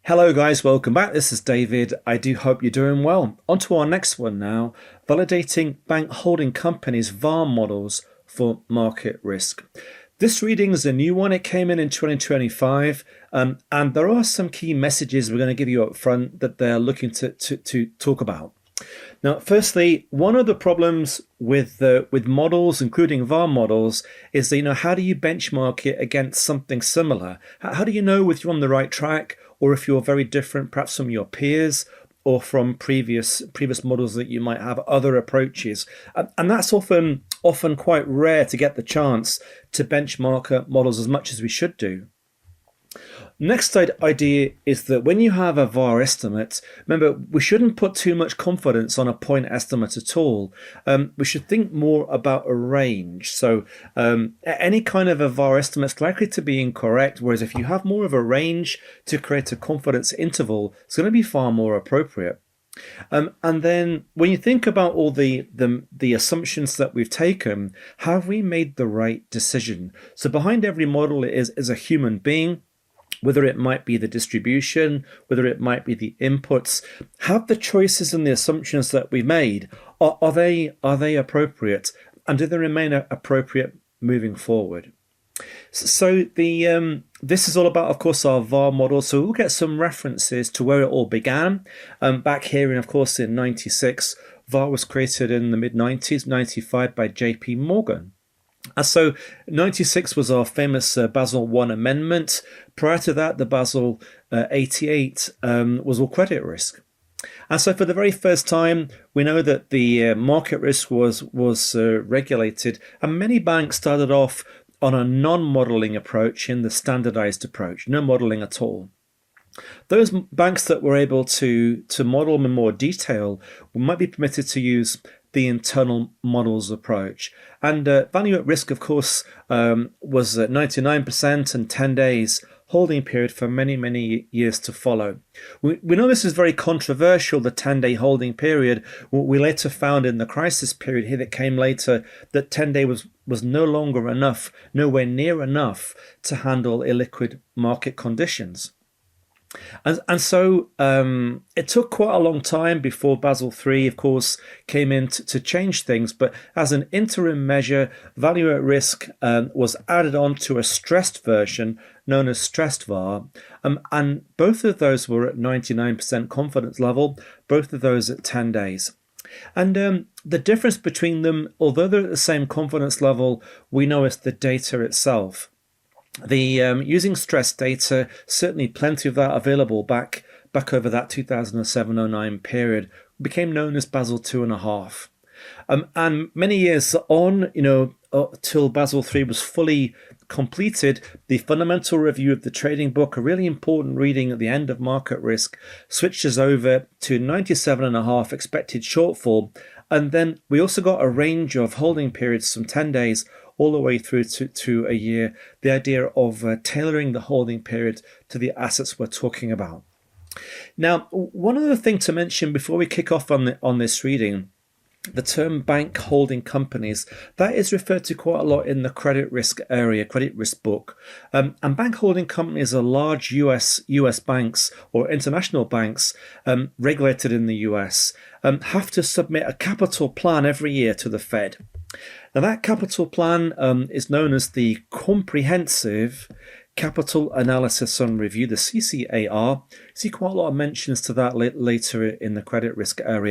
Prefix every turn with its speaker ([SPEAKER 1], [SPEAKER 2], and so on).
[SPEAKER 1] Hello guys, welcome back. This is David. I do hope you're doing well. On to our next one now, validating bank holding companies' VAR models for market risk. This reading is a new one. It came in 2025, and there are some key messages we're going to give you up front that they're looking to talk about. Now, firstly, one of the problems with models, including VAR models, is that, how do you benchmark it against something similar? How do you know if you're on the right track, or if you're very different, perhaps from your peers or from previous models that you might have other approaches? And that's often quite rare to get the chance to benchmark models as much as we should do. Next idea is that when you have a VAR estimate, remember, we shouldn't put too much confidence on a point estimate at all. We should think more about a range. So any kind of a VAR estimate is likely to be incorrect, whereas if you have more of a range to create a confidence interval, it's going to be far more appropriate. And then when you think about all the assumptions that we've taken, have we made the right decision? So behind every model is a human being. Whether it might be the distribution, whether it might be the inputs, have the choices and the assumptions that we made, are they appropriate, and do they remain appropriate moving forward? So this is all about, of course, our VAR model. So we'll get some references to where it all began. Back here, of course, in '96, VAR was created in the mid-90s, '95 by JP Morgan. And so 96 was our famous Basel I amendment. Prior to that, the Basel 88 was all credit risk. And so for the very first time, we know that the market risk was regulated, and many banks started off on a non-modeling approach in the standardized approach, no modeling at all. Those banks that were able to model in more detail might be permitted to use the internal models approach. And value at risk, of course, was 99% and 10 days holding period for many, many years to follow. We know this is very controversial, the 10-day holding period. We later found in the crisis period here that came later that 10-day was no longer enough, nowhere near enough to handle illiquid market conditions. And so it took quite a long time before Basel III, of course, came in to change things. But as an interim measure, value at risk was added on to a stressed version known as stressed VAR. And both of those were at 99% confidence level, both of those at 10 days. And the difference between them, although they're at the same confidence level, we know is the data itself. The using stress data, certainly plenty of that available back over that 2007-09 period, became known as Basel 2.5. And many years on, till Basel III was fully completed, the fundamental review of the trading book, a really important reading at the end of market risk, switches over to 97.5 expected shortfall. And then we also got a range of holding periods from 10 days all the way through to a year, the idea of tailoring the holding period to the assets we're talking about. Now, one other thing to mention before we kick off on this reading, the term bank holding companies, that is referred to quite a lot in the credit risk area, credit risk book. And bank holding companies are large US banks or international banks regulated in the US, have to submit a capital plan every year to the Fed. Now, that capital plan is known as the Comprehensive Capital Analysis and Review, the CCAR. See quite a lot of mentions to that later in the credit risk area.